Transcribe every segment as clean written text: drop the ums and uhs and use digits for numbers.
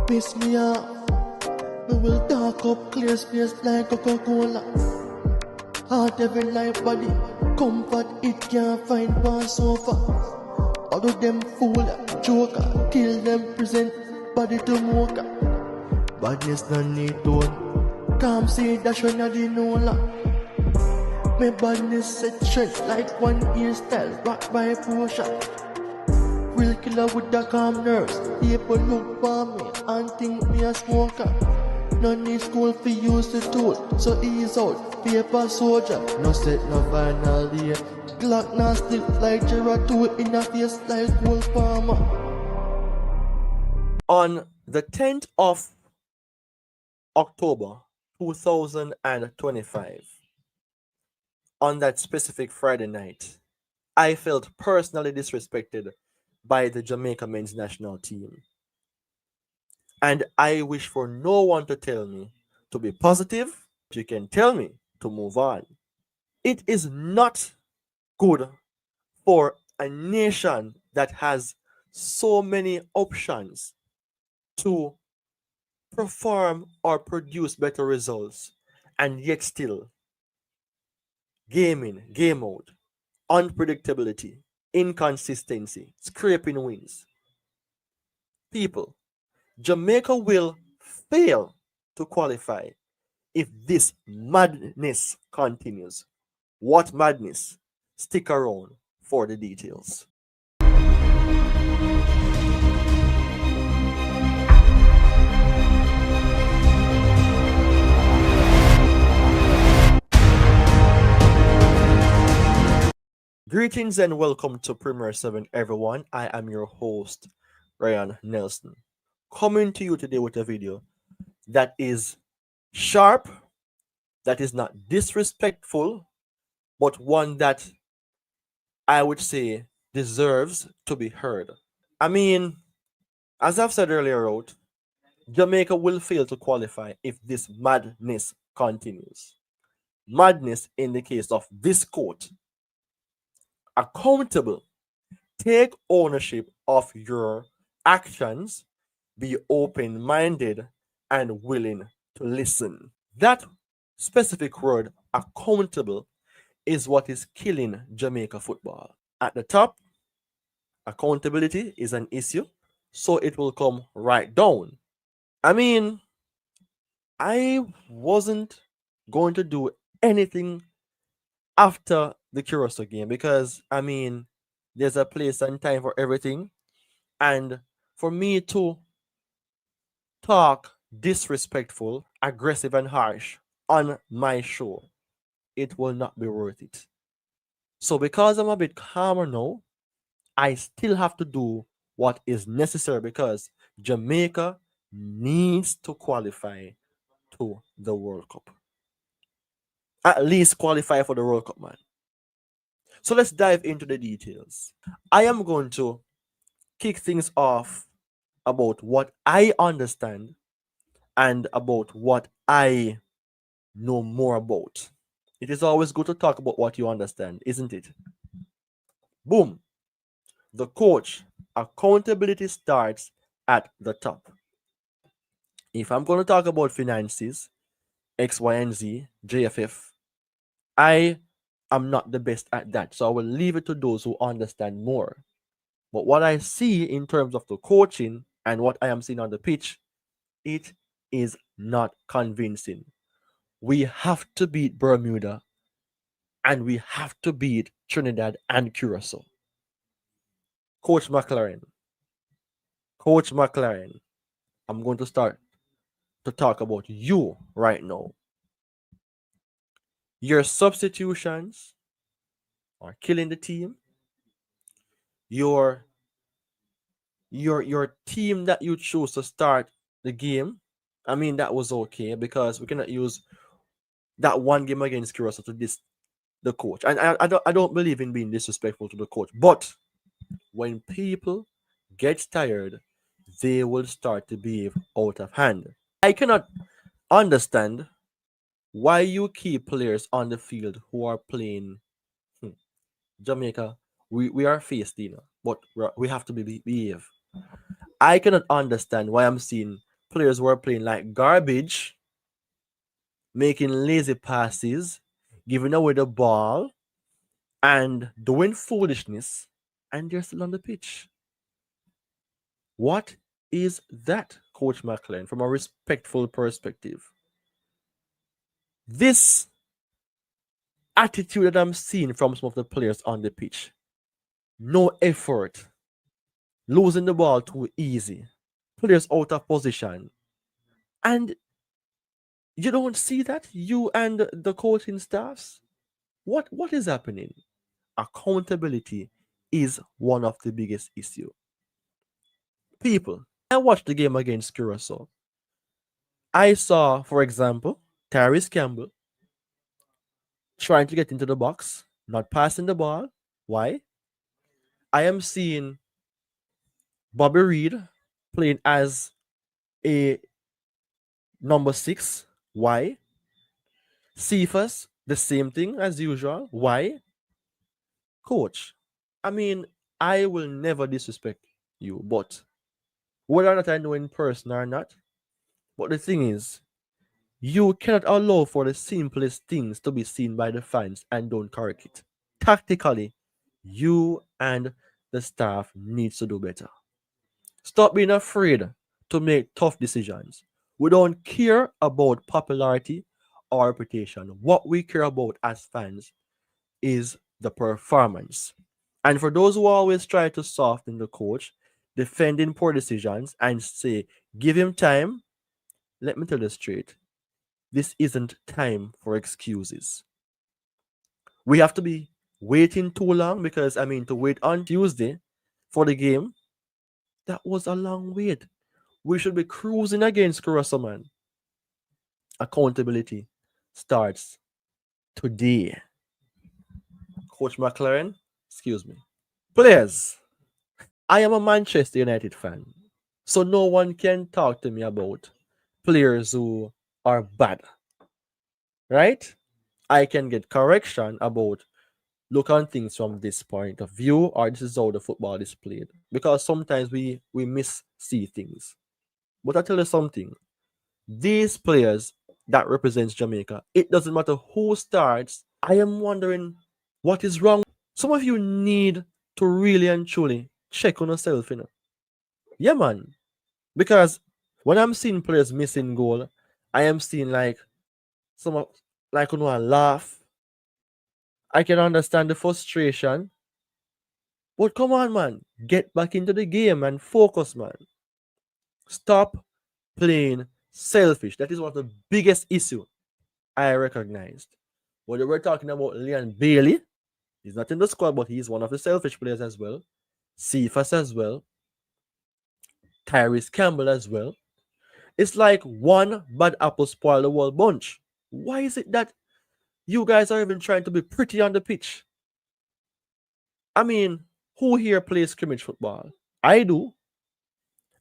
Piss me off. We will dark up clear space like Coca-Cola. Heart every life body. Comfort it can't find one sofa. All of them fool, joker. Kill them present body to mocha. Badness no need tone. Calm say dash on the nola. My badness set strength like one hairstyle rocked by Porsche. Real killer with the calm nerves. People look for me and think me a smoker. No need school for use the tool, so ease out, paper soldier. No set no final year. Glock now stiff like Gerato in a face like Wolf Farmer. On the 10th of October 2025, on that specific Friday night, I felt personally disrespected by the Jamaica men's national team. And I wish for no one to tell me to be positive. You can tell me to move on. It is not good for a nation that has so many options to perform or produce better results and yet still game out, unpredictability, inconsistency, scraping wins. People, Jamaica will fail to qualify if this madness continues. What madness? Stick around for the details. Greetings and welcome to Premier 7, everyone. I am your host, Ryan Nelson, coming to you today with a video that is sharp, that is not disrespectful, but one that I would say deserves to be heard. I mean, as I've said earlier out, Jamaica will fail to qualify if this madness continues. Madness in the case of this court. Accountable. Take ownership of your actions. Be open-minded and willing to listen. That specific word, accountable, is what is killing Jamaica football. At the top, accountability is an issue, so it will come right down. I mean, I wasn't going to do anything after the Curacao game because, I mean, there's a place and time for everything. And for me to talk disrespectful, aggressive, and harsh on my show, it will not be worth it. So because I'm a bit calmer now, I still have to do what is necessary because Jamaica needs to qualify to the World Cup. At least qualify for the World Cup, man. So let's dive into the details. I am going to kick things off about what I understand and about what I know more about. It is always good to talk about what you understand, isn't it? Boom. The coach. Accountability starts at the top. If I'm going to talk about finances, X, Y, and Z, JFF, I am not the best at that. So I will leave it to those who understand more. But what I see in terms of the coaching and what I am seeing on the pitch, it is not convincing. We have to beat Bermuda and we have to beat Trinidad and Curacao. Coach McLaren, I'm going to start to talk about you right now. Your substitutions are killing the team. Your team that you chose to start the game, I mean, that was okay because we cannot use that one game against Curacao to diss the coach. And I don't believe in being disrespectful to the coach. But when people get tired, they will start to behave out of hand. I cannot understand why you keep players on the field who are playing Jamaica. We are faced, but we have to behave. I cannot understand why I'm seeing players were playing like garbage, making lazy passes, giving away the ball, and doing foolishness, and they're still on the pitch. What is that, Coach McLean, from a respectful perspective? This attitude that I'm seeing from some of the players on the pitch, no effort, losing the ball too easy, players out of position, and you don't see that, you and the coaching staffs. What is happening? Accountability is one of the biggest issue. People, I watched the game against Curacao. I saw, for example, Tyrese Campbell trying to get into the box, not passing the ball. Why? I am seeing Bobby Reed playing as a number six. Why? Cephas, the same thing as usual. Why? Coach, I mean, I will never disrespect you, but whether or not I know in person or not, but the thing is, you cannot allow for the simplest things to be seen by the fans and don't correct it. Tactically, you and the staff needs to do better. Stop being afraid to make tough decisions. We don't care about popularity or reputation. What we care about as fans is the performance. And for those who always try to soften the coach, defending poor decisions, and say, give him time, let me tell you straight, this isn't time for excuses. We have to be waiting too long because, I mean, to wait on Tuesday for the game, that was a long wait. We should be cruising against Curacao, man. Accountability starts today. Coach McLaren, excuse me. Players, I am a Manchester United fan, so no one can talk to me about players who are bad, right? I can get correction about look on things from this point of view, or this is how the football is played. Because sometimes we miss see things. But I tell you something, these players that represents Jamaica, it doesn't matter who starts. I am wondering what is wrong. Some of you need to really and truly check on yourself, you know. Yeah, man. Because when I'm seeing players missing goal, I am seeing like some of like you know laugh. I can understand the frustration. But come on, man. Get back into the game and focus, man. Stop playing selfish. That is one of the biggest issue I recognized. Whether we're talking about Leon Bailey, he's not in the squad, but he's one of the selfish players as well. Cephas as well. Tyrese Campbell as well. It's like one bad apple spoil the whole bunch. Why is it that you guys are even trying to be pretty on the pitch? I mean, who here plays scrimmage football? I do.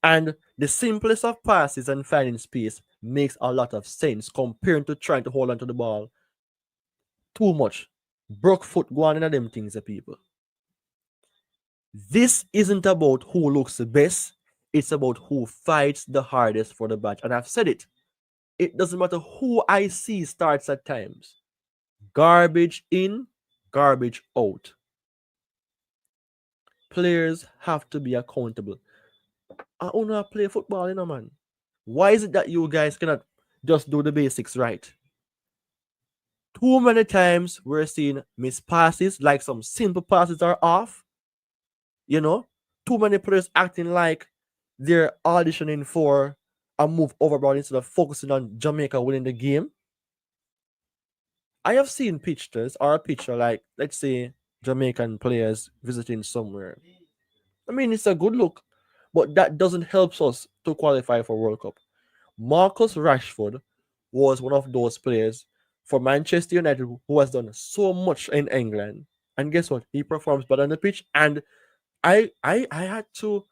And the simplest of passes and finding space makes a lot of sense compared to trying to hold onto the ball too much. Broke foot going into them things, people. This isn't about who looks the best. It's about who fights the hardest for the badge. And I've said it. It doesn't matter who I see starts at times. Garbage in, garbage out. Players have to be accountable. I wanna play football, you know, man. Why is it that you guys cannot just do the basics right? Too many times we're seeing missed passes, like some simple passes are off. You know, too many players acting like they're auditioning for a move overboard instead of focusing on Jamaica winning the game. I have seen pictures or a picture like, let's say, Jamaican players visiting somewhere. I mean, it's a good look, but that doesn't help us to qualify for World Cup. Marcus Rashford was one of those players for Manchester United who has done so much in England. And guess what? He performs better on the pitch. And I had to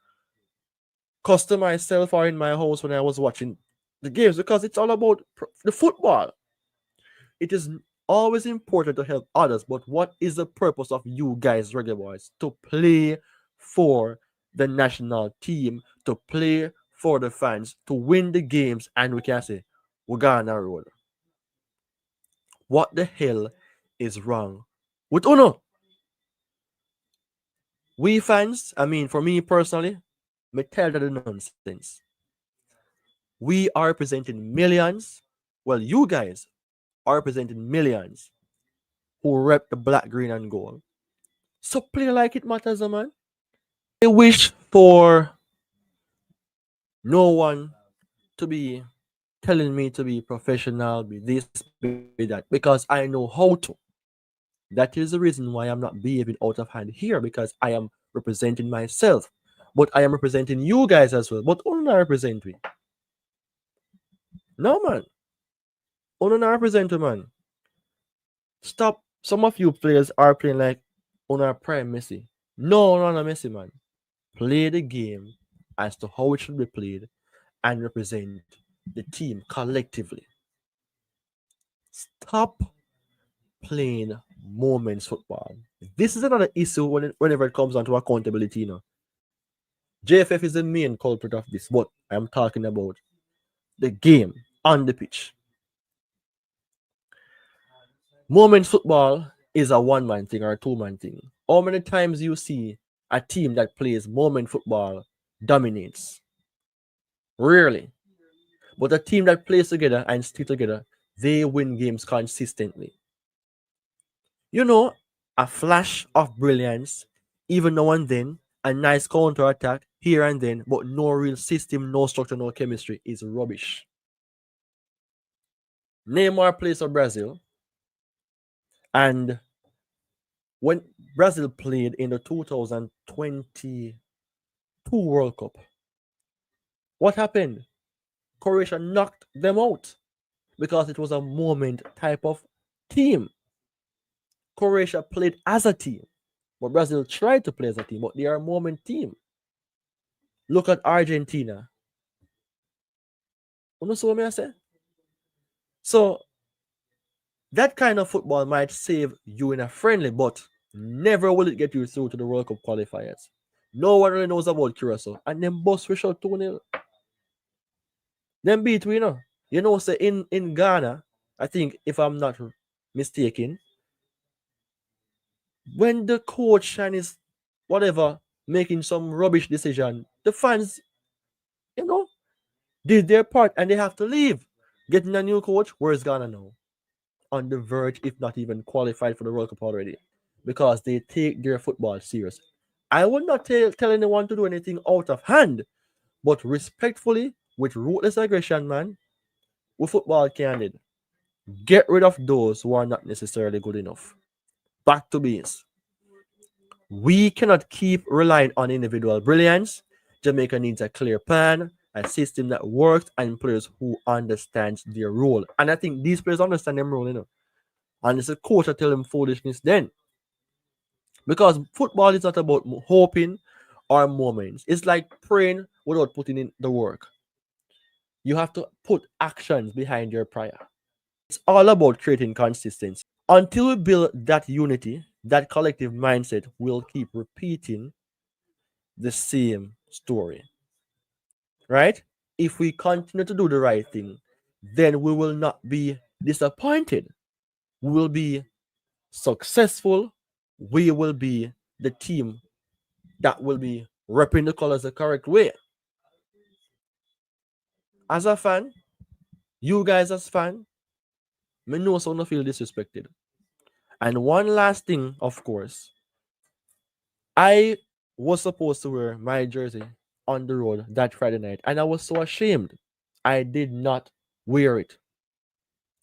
custom myself or in my house when I was watching the games because it's all about the football. It is always important to help others, but what is the purpose of you guys, Reggae Boyz? To play for the national team, to play for the fans to win the games and we can say we're gonna roll. What the hell is wrong with Uno? We fans, I mean, for me personally, me tell that the nonsense. We are representing millions. Well, you guys are representing millions who rep the black, green, and gold. So play like it matters, man. I wish for no one to be telling me to be professional, be this, be that, because I know how to. That is the reason why I'm not behaving out of hand here, because I am representing myself. But I am representing you guys as well. But only I represent we. No man. Only I represent we, man. Stop. Some of you players are playing like on our prime Messi. No, no, no, Messi, man. Play the game as to how it should be played and represent the team collectively. Stop playing moments football. This is another issue whenever it comes down to accountability. JFF is the main culprit of this, but I'm talking about the game on the pitch. Moments football is a one-man thing or a two-man thing. How many times you see a team that plays moment football dominates? Rarely. But a team that plays together and stick together, they win games consistently. A flash of brilliance, even now and then, a nice counter attack here and then, but no real system, no structure, no chemistry is rubbish. Neymar plays for Brazil, and when Brazil played in the 2022 World Cup, what happened? Croatia knocked them out because it was a moment type of team. Croatia played as a team, but Brazil tried to play as a team, but they are a moment team. Look at Argentina. You know what I say? So that kind of football might save you in a friendly, but never will it get you through to the World Cup qualifiers. No one really knows about Curacao. And then boss we shot 2-0. Then beat we, say in Ghana, I think if I'm not mistaken, when the coach and his whatever making some rubbish decision, the fans, you know, did their part and they have to leave. Getting a new coach, where's Ghana now? On the verge, if not even qualified for the World Cup already, because they take their football serious. I will not tell anyone to do anything out of hand, but respectfully, with ruthless aggression, man, with football candid, get rid of those who are not necessarily good enough. Back to base. We cannot keep relying on individual brilliance. Jamaica needs a clear plan, a system that works, and players who understand their role. And I think these players understand their role, And it's a coach that tell them foolishness then. Because football is not about hoping or moments. It's like praying without putting in the work. You have to put actions behind your prayer. It's all about creating consistency. Until we build that unity, that collective mindset, we'll keep repeating the same story. Right? If we continue to do the right thing, then we will not be disappointed. We will be successful. We will be the team that will be repping the colors the correct way. As a fan, you guys as fan, me know so no feel disrespected. And one last thing, of course, I was supposed to wear my jersey on the road that Friday night, and I was so ashamed. I did not wear it.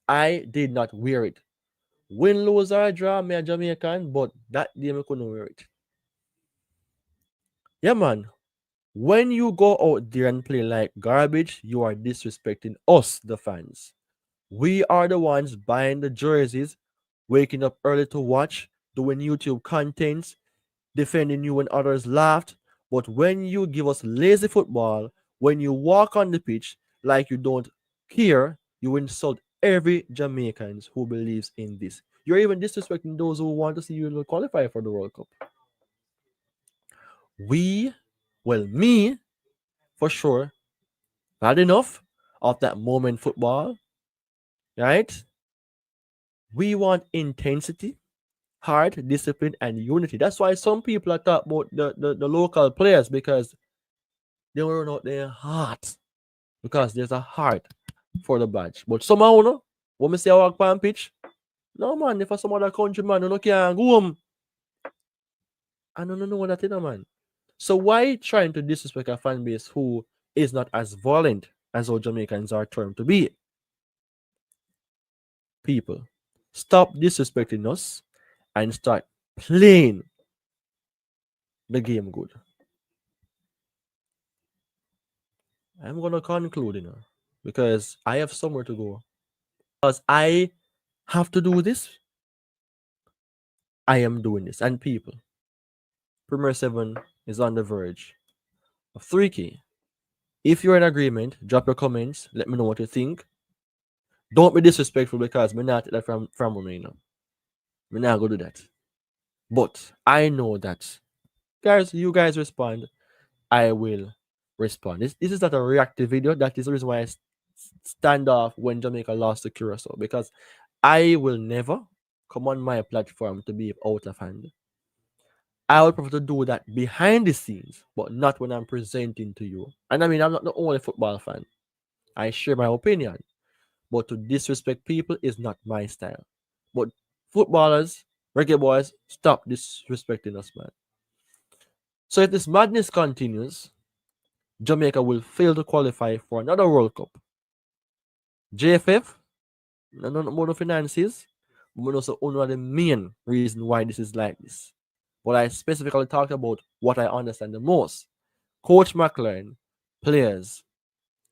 I did not wear it. Win, lose, or draw, me a Jamaican, but that day I couldn't wear it. Yeah, man. When you go out there and play like garbage, you are disrespecting us, the fans. We are the ones buying the jerseys, waking up early to watch, doing YouTube contents, defending you when others laughed. But when you give us lazy football, when you walk on the pitch like you don't care, you insult every Jamaican who believes in this. You're even disrespecting those who want to see you qualify for the World Cup. Me, for sure, Had enough of that moment football, right? We want intensity, heart, discipline, and unity. That's why some people are talking about the local players because they run out their heart because there's a heart for the badge. But somehow, no, when we see a walk on pitch, no man, if some other country man, you no can go home. I don't know what that is, man. So why trying to disrespect a fan base who is not as violent as our Jamaicans are termed to be? People, stop disrespecting us and start playing the game good. I'm gonna conclude, because I have somewhere to go. Because I have to do this, I am doing this. And people, Premier 7 is on the verge of 3K. If you're in agreement, drop your comments. Let me know what you think. Don't be disrespectful because we're not that from Romania. We're not gonna do that. But I know that guys, you guys respond, I will respond. This is not a reactive video. That is the reason why I stand off when Jamaica lost to Curacao because I will never come on my platform to be out of hand. I would prefer to do that behind the scenes, but not when I'm presenting to you. And I mean, I'm not the only football fan. I share my opinion, but to disrespect people is not my style. But footballers, Reggae Boyz, stop disrespecting us, man. So if this madness continues, Jamaica will fail to qualify for another World Cup. JFF, no more finances, but also one of the main reason why this is like this. But I specifically talked about what I understand the most. Coach McLaren, players,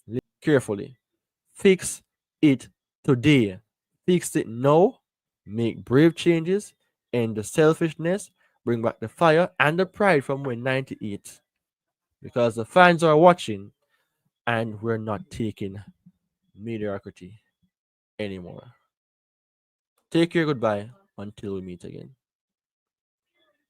listen carefully. Fix it today. Fix it now. Make brave changes. End the selfishness. Bring back the fire and the pride from when 98. Because the fans are watching and we're not taking mediocrity anymore. Take care, goodbye, until we meet again.